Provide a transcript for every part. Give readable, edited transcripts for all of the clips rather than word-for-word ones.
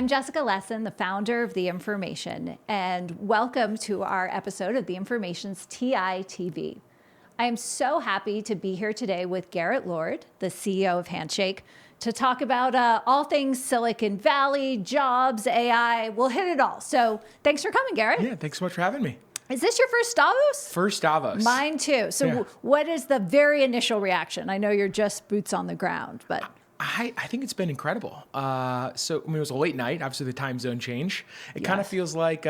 I'm Jessica Lessin, the founder of The Information, and welcome to our episode of The Information's TI TV. I am so happy to be here today with Garrett Lord, the CEO of Handshake, to talk about all things Silicon Valley, jobs, AI. We'll hit it all. So thanks for coming, Garrett. Yeah, thanks so much for having me. Is this your first Davos? First Davos. Mine too. So Yeah. What is the very initial reaction? I know you're just boots on the ground, but... I think it's been incredible. It was a late night. Obviously, the time zone change. It kind of feels like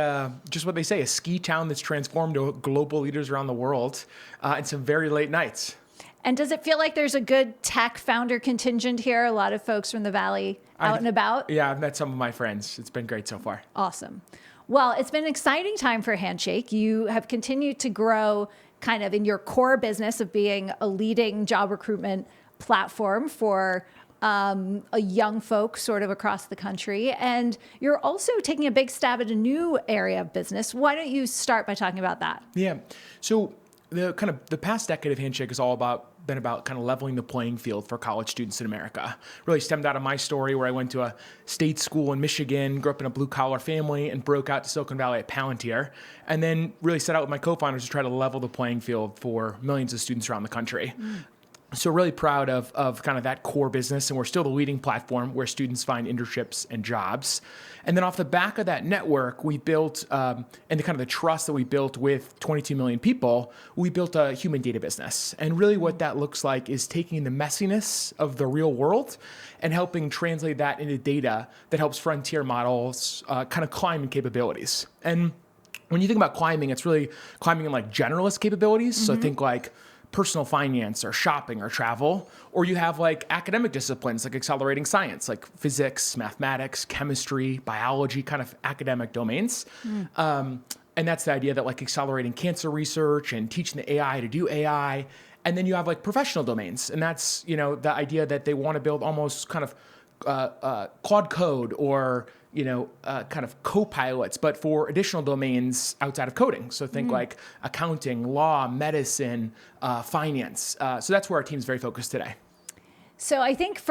just what they say, a ski town that's transformed to global leaders around the world, and some very late nights. And does it feel like there's a good tech founder contingent here? A lot of folks from the Valley out and about? Yeah, I've met some of my friends. It's been great so far. Awesome. Well, it's been an exciting time for Handshake. You have continued to grow kind of in your core business of being a leading job recruitment platform for a young folk sort of across the country. And you're also taking a big stab at a new area of business. Why don't you start by talking about that? Yeah. So the past decade of Handshake is all been about kind of leveling the playing field for college students in America. Really stemmed out of my story where I went to a state school in Michigan, grew up in a blue collar family, and broke out to Silicon Valley at Palantir, and then really set out with my co-founders to try to level the playing field for millions of students around the country. So really proud of kind of that core business, and we're still the leading platform where students find internships and jobs. And then off the back of that network, we built, and the kind of the trust that we built with 22 million people, we built a human data business. And really what that looks like is taking the messiness of the real world and helping translate that into data that helps frontier models kind of climb in capabilities. And when you think about climbing, it's really climbing in like generalist capabilities. So think like personal finance or shopping or travel, or you have like academic disciplines like accelerating science, like physics, mathematics, chemistry, biology, kind of academic domains. And that's the idea that like accelerating cancer research and teaching the AI to do AI. And then you have like professional domains. And that's, the idea that they want to build almost kind of Claude Code or kind of co-pilots, but for additional domains outside of coding. So think like accounting, law, medicine, finance. So that's where our team's very focused today. So I think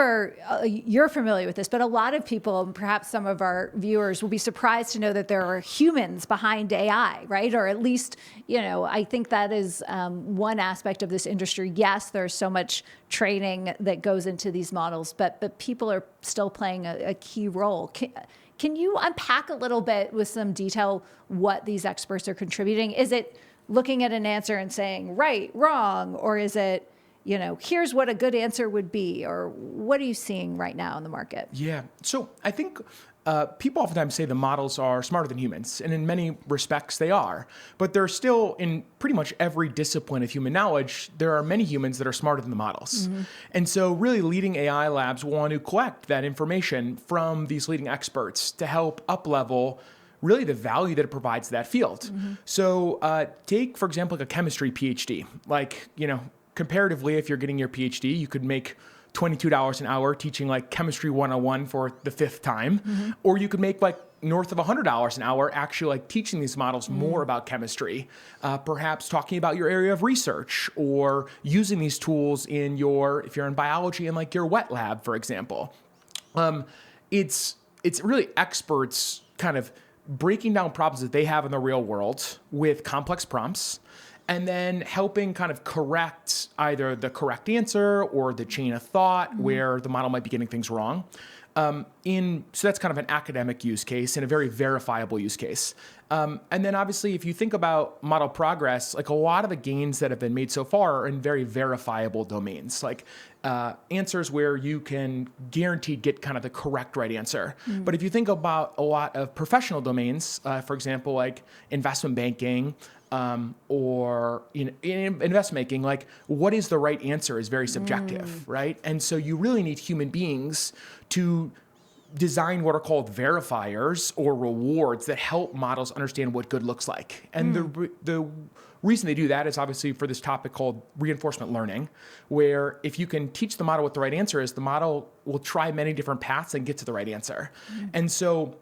you're familiar with this, but a lot of people, and perhaps some of our viewers, will be surprised to know that there are humans behind AI, right? Or at least, I think that is one aspect of this industry. Yes, there's so much training that goes into these models, but people are still playing a key role. Can you unpack a little bit with some detail what these experts are contributing? Is it looking at an answer and saying right, wrong, or is it, here's what a good answer would be, or what are you seeing right now in the market? Yeah. So I think people oftentimes say the models are smarter than humans, and in many respects they are. But there's still, in pretty much every discipline of human knowledge, there are many humans that are smarter than the models. And so really leading AI labs want to collect that information from these leading experts to help up-level really the value that it provides to that field. So take, for example, like a chemistry PhD. Like, comparatively, if you're getting your PhD, you could make $22 an hour teaching like chemistry 101 for the fifth time, or you could make like north of $100 an hour actually like teaching these models more about chemistry, perhaps talking about your area of research or using these tools if you're in biology in like your wet lab, for example. It's really experts kind of breaking down problems that they have in the real world with complex prompts, and then helping kind of correct either the correct answer or the chain of thought where the model might be getting things wrong. So that's kind of an academic use case and a very verifiable use case. And then obviously, if you think about model progress, like a lot of the gains that have been made so far are in very verifiable domains, like answers where you can guaranteed get kind of the correct right answer. But if you think about a lot of professional domains, for example, like investment banking, or in investment making, like what is the right answer is very subjective, right? And so you really need human beings to design what are called verifiers or rewards that help models understand what good looks like. And the reason they do that is obviously for this topic called reinforcement learning, where if you can teach the model what the right answer is, the model will try many different paths and get to the right answer. And so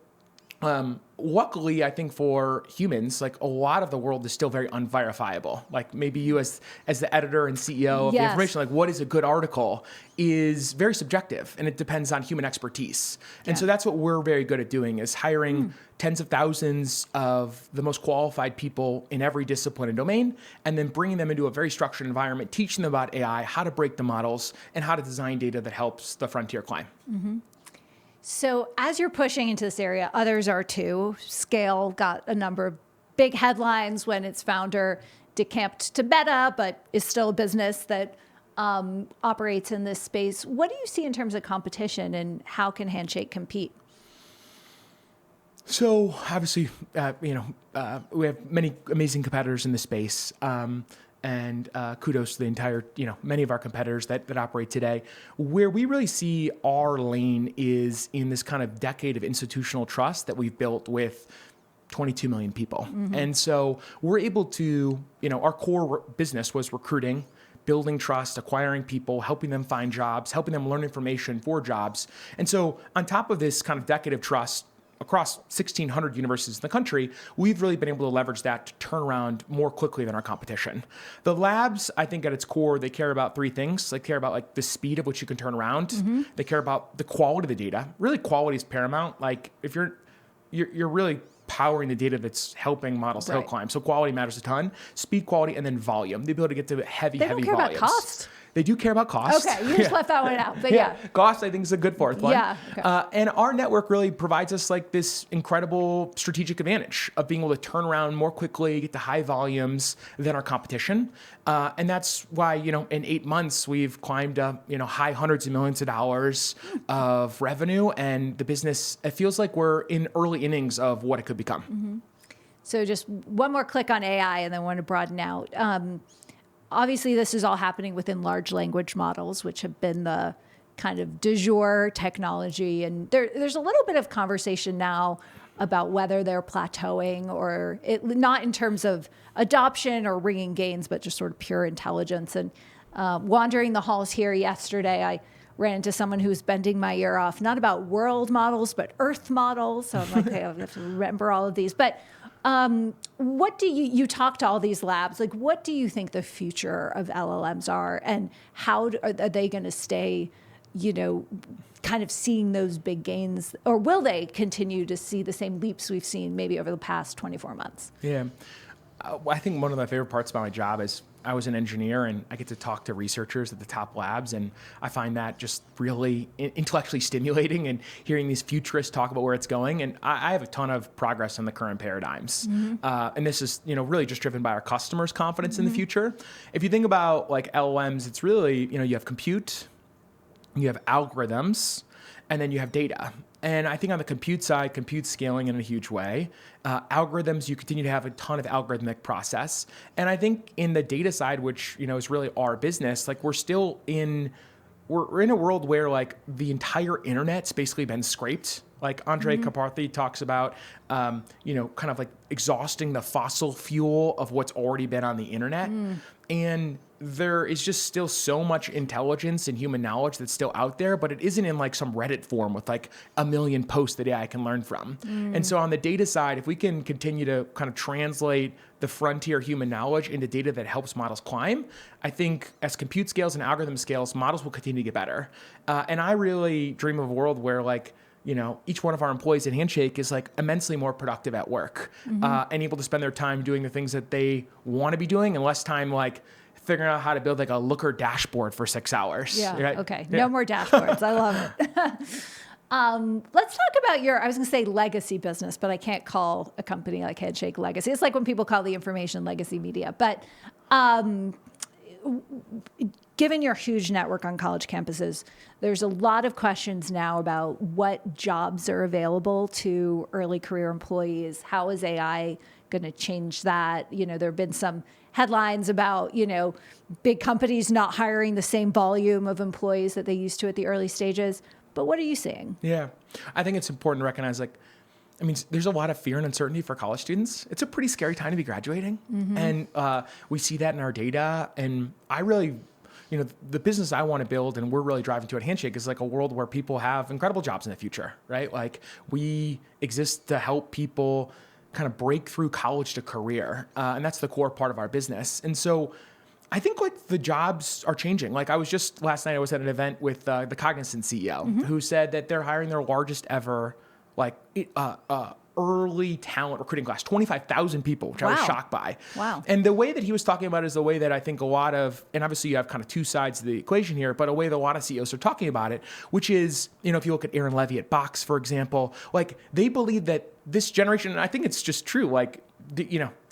Luckily, I think for humans, like a lot of the world is still very unverifiable. Like maybe you as the editor and CEO of the information, like what is a good article is very subjective and it depends on human expertise. And so that's what we're very good at doing is hiring tens of thousands of the most qualified people in every discipline and domain, and then bringing them into a very structured environment, teaching them about AI, how to break the models, and how to design data that helps the frontier climb. So as you're pushing into this area, others are too. Scale got a number of big headlines when its founder decamped to Meta, but is still a business that operates in this space. What do you see in terms of competition and how can Handshake compete? So obviously, we have many amazing competitors in the space. And kudos to the entire, many of our competitors that operate today. Where we really see our lane is in this kind of decade of institutional trust that we've built with 22 million people. And so we're able to, our core business was recruiting, building trust, acquiring people, helping them find jobs, helping them learn information for jobs. And so on top of this kind of decade of trust, across 1,600 universities in the country, we've really been able to leverage that to turn around more quickly than our competition. The labs, I think at its core, they care about three things. They care about like the speed of which you can turn around. They care about the quality of the data. Really, quality is paramount. Like if you're really powering the data that's helping models hill climb. So quality matters a ton. Speed, quality, and then volume. The ability to get to heavy volumes. They don't care about cost. They do care about cost. Okay, you just left that one out, but Cost, I think, is a good fourth one. Yeah. Okay. And our network really provides us like this incredible strategic advantage of being able to turn around more quickly, get to high volumes than our competition. And that's why, in 8 months, we've climbed up, high hundreds of millions of dollars of revenue. And the business, it feels like we're in early innings of what it could become. So just one more click on AI and then I want to broaden out. Obviously, this is all happening within large language models, which have been the kind of du jour technology. And there's a little bit of conversation now about whether they're plateauing or not in terms of adoption or ringing gains, but just sort of pure intelligence. And wandering the halls here yesterday, I ran into someone who was bending my ear off, not about world models, but Earth models. So I'm like, okay, I have to remember all of these. But what do you talk to all these labs, like what do you think the future of LLMs are and how are they going to stay, kind of seeing those big gains, or will they continue to see the same leaps we've seen maybe over the past 24 months? Yeah. I think one of my favorite parts about my job is I was an engineer and I get to talk to researchers at the top labs, and I find that just really intellectually stimulating, and hearing these futurists talk about where it's going. And I have a ton of progress on the current paradigms. And this is, really just driven by our customers' confidence in the future. If you think about like LLMs, it's really, you have compute, you have algorithms, and then you have data. And I think on the compute side, compute scaling in a huge way. Algorithms, you continue to have a ton of algorithmic process. And I think in the data side, which is really our business, like we're in a world where like the entire internet's basically been scraped. Like Andre Karpathy talks about, kind of like exhausting the fossil fuel of what's already been on the internet. And there is just still so much intelligence and human knowledge that's still out there, but it isn't in like some Reddit form with like a million posts that AI can learn from. And so on the data side, if we can continue to kind of translate the frontier human knowledge into data that helps models climb, I think as compute scales and algorithm scales, models will continue to get better. And I really dream of a world where like, each one of our employees at Handshake is like immensely more productive at work and able to spend their time doing the things that they want to be doing and less time like figuring out how to build like a Looker dashboard for 6 hours. Yeah. Right? Okay. No more dashboards. I love it. Let's talk about I was going to say legacy business, but I can't call a company like Handshake legacy. It's like when people call the information legacy media. But given your huge network on college campuses, there's a lot of questions now about what jobs are available to early career employees. How is AI going to change that? There have been some headlines about, big companies not hiring the same volume of employees that they used to at the early stages. But what are you seeing? Yeah, I think it's important to recognize there's a lot of fear and uncertainty for college students. It's a pretty scary time to be graduating. And we see that in our data. And I really the business I want to build and we're really driving to at Handshake is like a world where people have incredible jobs in the future, right? Like we exist to help people kind of break through college to career. And that's the core part of our business. And so I think like the jobs are changing. Like last night I was at an event with the Cognizant CEO who said that they're hiring their largest ever like early talent recruiting class, 25,000 people, which I was shocked by. Wow. And the way that he was talking about is the way that I think a lot of, and obviously you have kind of two sides of the equation here, but a way that a lot of CEOs are talking about it, which is, if you look at Aaron Levy at Box, for example, like they believe that this generation, and I think it's just true, like,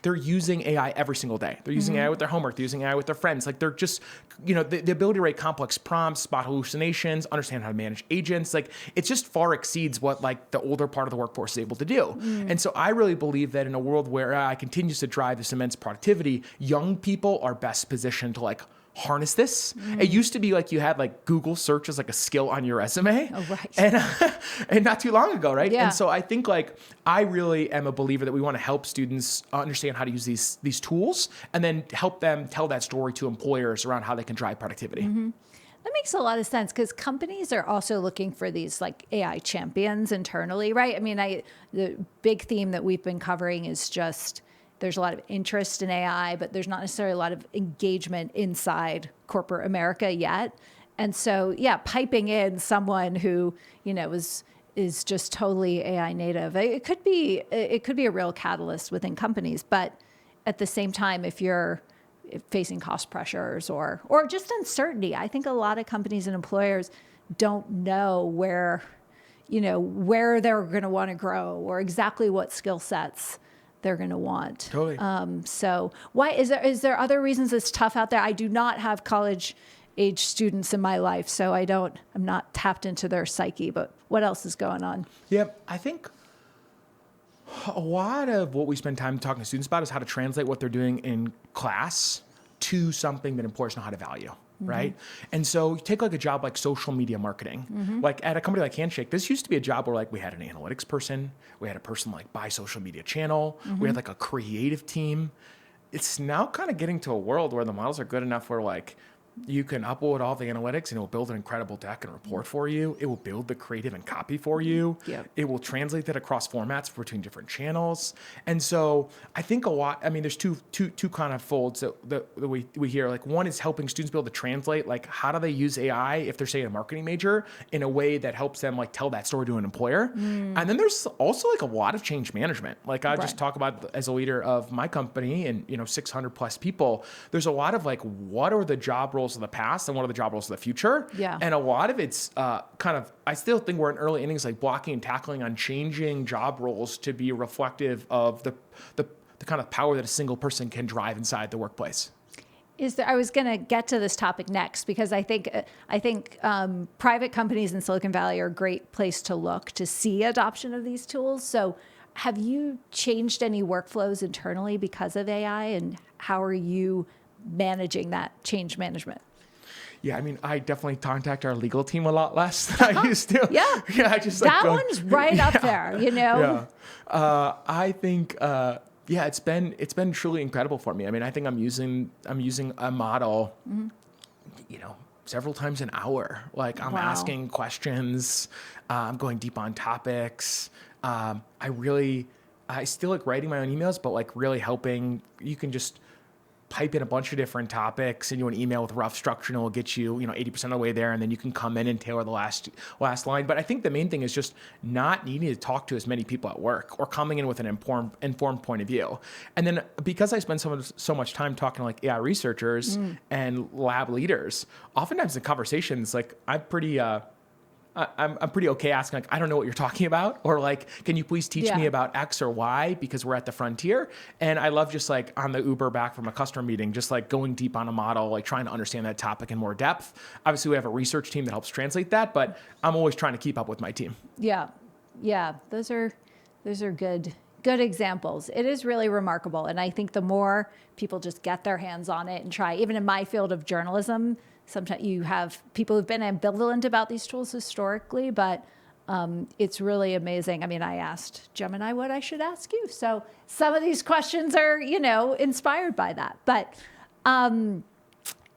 they're using AI every single day. They're using AI with their homework. They're using AI with their friends. Like they're just, the ability to write complex prompts, spot hallucinations, understand how to manage agents. Like it just far exceeds what like the older part of the workforce is able to do. And so I really believe that in a world where AI continues to drive this immense productivity, young people are best positioned to like harness this. It used to be like you had like Google search as like a skill on your resume. Oh, right. And not too long ago, right? Yeah. And so I think like I really am a believer that we want to help students understand how to use these tools and then help them tell that story to employers around how they can drive productivity. That makes a lot of sense because companies are also looking for these like AI champions internally, right? I mean, the big theme that we've been covering is just there's a lot of interest in AI, but there's not necessarily a lot of engagement inside corporate America yet. And so, piping in someone who, is just totally AI native, it could be a real catalyst within companies. But at the same time, if you're facing cost pressures or just uncertainty, I think a lot of companies and employers don't know where they're going to want to grow or exactly what skill sets they're going to want. Totally. So why is there other reasons it's tough out there? I do not have college age students in my life, so I'm not tapped into their psyche, but what else is going on? Yeah, I think a lot of what we spend time talking to students about is how to translate what they're doing in class to something that employers know how to value. Right. And so you take like a job like social media marketing, like at a company like Handshake, this used to be a job where like we had an analytics person, we had a person like buy social media channel, we had like a creative team. It's now kind of getting to a world where the models are good enough where like you can upload all the analytics and it will build an incredible deck and report for you. It will build the creative and copy for you. Yep. It will translate that across formats between different channels. And so I think there's two kind of folds that we hear. Like one is helping students be able to translate, like how do they use AI if they're say a marketing major in a way that helps them like tell that story to an employer. And then there's also like a lot of change management. Like I just talk about as a leader of my company and 600 plus people, there's a lot of like, what are the job roles of the past and what are the job roles of the future? Yeah. And a lot of it's I still think we're in early innings, like blocking and tackling on changing job roles to be reflective of the kind of power that a single person can drive inside the workplace. I was going to get to this topic next because I think private companies in Silicon Valley are a great place to look to see adoption of these tools. So have you changed any workflows internally because of AI, and how are you managing that change management? Yeah, I mean, I definitely contact our legal team a lot less than I used to. Yeah, I just like one's right up there, Yeah, I think it's been truly incredible for me. I mean, I think I'm using a model, several times an hour. Like I'm asking questions, I'm going deep on topics. I still like writing my own emails, but like really helping. You can just pipe in a bunch of different topics, send you an email with rough structure, and it will get you, 80% of the way there, and then you can come in and tailor the last line. But I think the main thing is just not needing to talk to as many people at work or coming in with an informed point of view. And then because I spend so much time talking to like AI researchers and lab leaders, oftentimes in conversations, like I'm pretty okay asking, like, I don't know what you're talking about, or like, can you please teach me about X or Y because we're at the frontier. And I love just like on the Uber back from a customer meeting, just like going deep on a model, like trying to understand that topic in more depth. Obviously we have a research team that helps translate that, but I'm always trying to keep up with my team. Yeah. Those are good examples. It is really remarkable. And I think the more people just get their hands on it and try, even in my field of journalism, sometimes you have people who've been ambivalent about these tools historically, but it's really amazing. I mean, I asked Gemini what I should ask you. So some of these questions are, inspired by that. But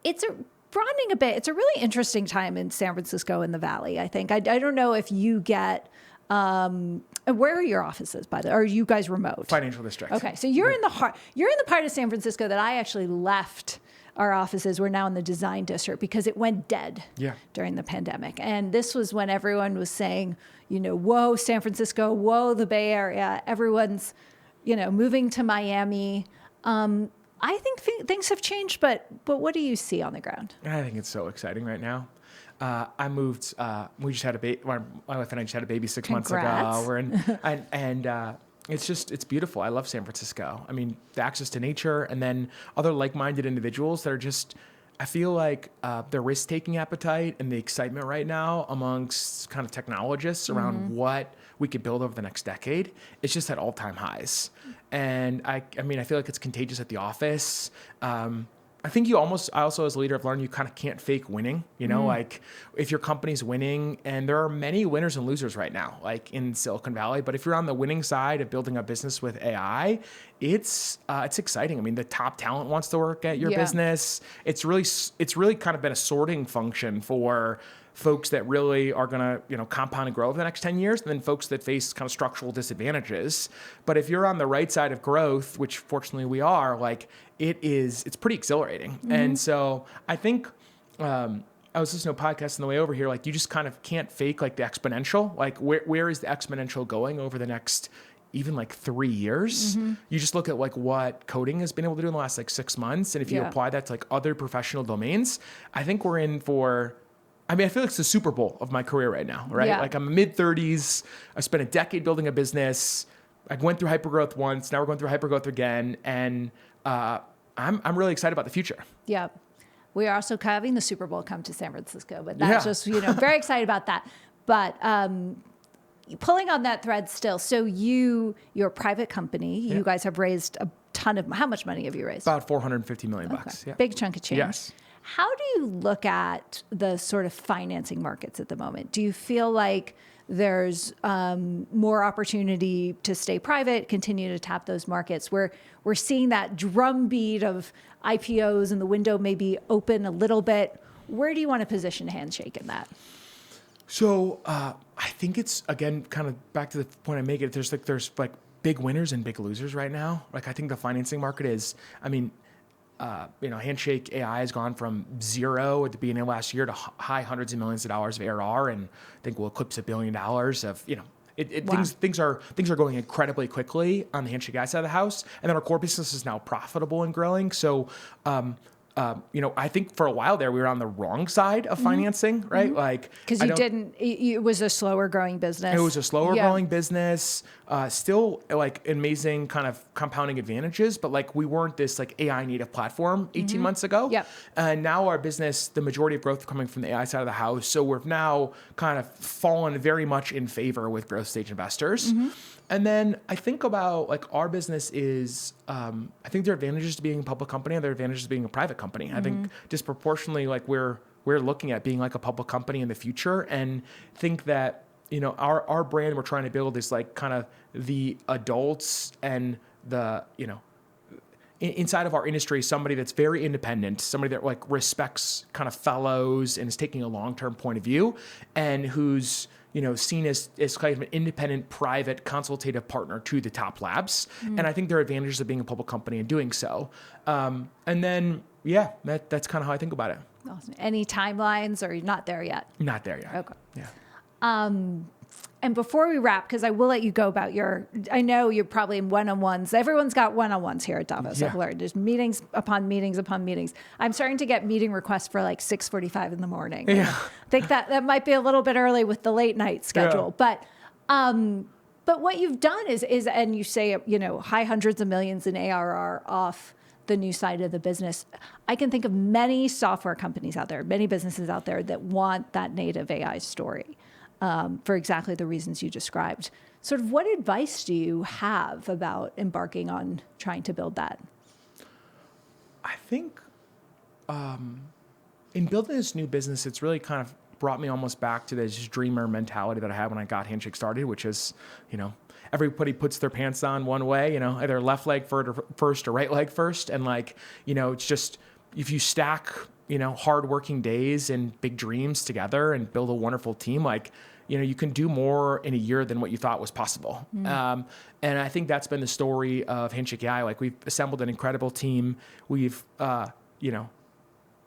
it's a broadening a bit, it's a really interesting time in San Francisco in the Valley, I think. I don't know if you get, where are your offices, by the way? Are you guys remote? Financial district. Okay, so you're in the part of San Francisco that I actually left our offices. We're now in the design district because it went dead during the pandemic. And this was when everyone was saying, whoa, San Francisco, whoa, the Bay Area, everyone's, moving to Miami. I think things have changed, but what do you see on the ground? I think it's so exciting right now. I moved. We just had a baby. My wife and I just had a baby 6 months ago. We're in, and it's beautiful. I love San Francisco. I mean, the access to nature, and then other like-minded individuals that are just. I feel like the risk-taking appetite and the excitement right now amongst kind of technologists around what we could build over the next decade, it's just at all-time highs. And I mean, I feel like it's contagious at the office. I think I also as a leader have learned you kind of can't fake winning, like if your company's winning, and there are many winners and losers right now, like in Silicon Valley, but if you're on the winning side of building a business with AI, it's exciting. I mean, the top talent wants to work at your business. It's really kind of been a sorting function for folks that really are going to, compound and grow over the next 10 years, and then folks that face kind of structural disadvantages. But if you're on the right side of growth, which fortunately we are, like it's pretty exhilarating. And so I think, I was listening to a podcast on the way over here, like you just kind of can't fake like the exponential, like where is the exponential going over the next even like 3 years. You just look at like what coding has been able to do in the last like 6 months. And if you apply that to like other professional domains, I think we're in for, I mean, I feel like it's the Super Bowl of my career right now, right? Yeah. Like I'm mid-30s. I spent a decade building a business. I went through hypergrowth once. Now we're going through hypergrowth again. And I'm really excited about the future. Yeah. We are also having the Super Bowl come to San Francisco, but that's just, very excited about that. But pulling on that thread still, so you're a private company. You guys have raised a ton of, how much money have you raised? About $450 million bucks. Yeah. Big chunk of change. Yes. How do you look at the sort of financing markets at the moment? Do you feel like there's more opportunity to stay private, continue to tap those markets? We're seeing that drumbeat of IPOs and the window maybe open a little bit. Where do you want to position Handshake in that? So I think it's, again, kind of back to the point I make it, there's like big winners and big losers right now. Like I think the financing market is, I mean, Handshake AI has gone from zero at the beginning of last year to high hundreds of millions of dollars of ARR, and I think we'll eclipse $1 billion of, Wow. things are going incredibly quickly on the Handshake AI side of the house, and then our core business is now profitable and growing. So, I think for a while there we were on the wrong side of financing, right? Like because it was a slower growing business. It was a slower growing business, still like amazing kind of compounding advantages, but like we weren't this like AI native platform 18 months ago. Yep. And now our business, the majority of growth coming from the AI side of the house. So we've now kind of fallen very much in favor with growth stage investors. And then I think about like our business is, I think there are advantages to being a public company and there are advantages to being a private company. I think disproportionately, like we're looking at being like a public company in the future, and think that, our brand we're trying to build is like kind of the adults and the, inside of our industry, somebody that's very independent, somebody that like respects kind of fellows and is taking a long-term point of view, and who's, seen as kind of an independent, private, consultative partner to the top labs. And I think there are advantages of being a public company and doing so. And then, that's kind of how I think about it. Awesome. Any timelines, or you're not there yet? Not there yet. Okay. Yeah. And before we wrap, because I will let you go about I know you're probably in one-on-ones. Everyone's got one-on-ones here at Davos. Yeah. I've learned there's meetings upon meetings upon meetings. I'm starting to get meeting requests for like 6:45 in the morning. Yeah. I think that might be a little bit early with the late night schedule. Yeah. But what you've done is, and you say, high hundreds of millions in ARR off the new side of the business. I can think of many software companies out there, many businesses out there that want that native AI story. For exactly the reasons you described. Sort of what advice do you have about embarking on trying to build that? I think in building this new business, it's really kind of brought me almost back to this dreamer mentality that I had when I got Handshake started, which is, everybody puts their pants on one way, either left leg first or right leg first. And like, it's just, if you stack hard working days and big dreams together and build a wonderful team, like, you can do more in a year than what you thought was possible. And I think that's been the story of Handshake AI. Like, we've assembled an incredible team. We've,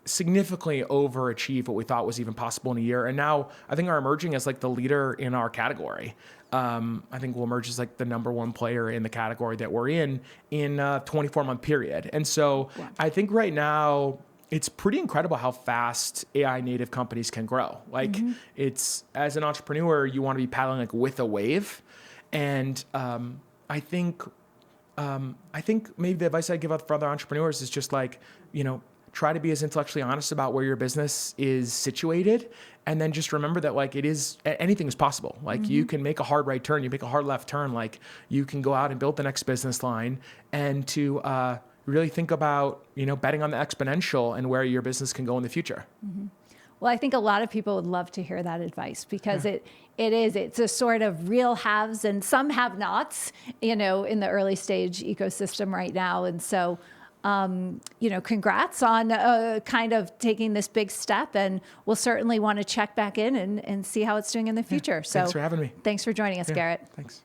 significantly overachieved what we thought was even possible in a year. And now I think are emerging as like the leader in our category. I think we'll emerge as like the number one player in the category that we're in a 24-month period. And so I think right now it's pretty incredible how fast AI native companies can grow. Like, it's, as an entrepreneur, you want to be paddling like with a wave. And I think maybe the advice I give out for other entrepreneurs is just like, try to be as intellectually honest about where your business is situated. And then just remember that like anything is possible. Like, you can make a hard right turn, you make a hard left turn. Like, you can go out and build the next business line, and to really think about, betting on the exponential and where your business can go in the future. Well, I think a lot of people would love to hear that advice, because it's a sort of real haves and some have nots, in the early stage ecosystem right now. And so, congrats on kind of taking this big step, and we'll certainly want to check back in and see how it's doing in the future. So Thanks for having me. Thanks for joining us, Garrett. Thanks.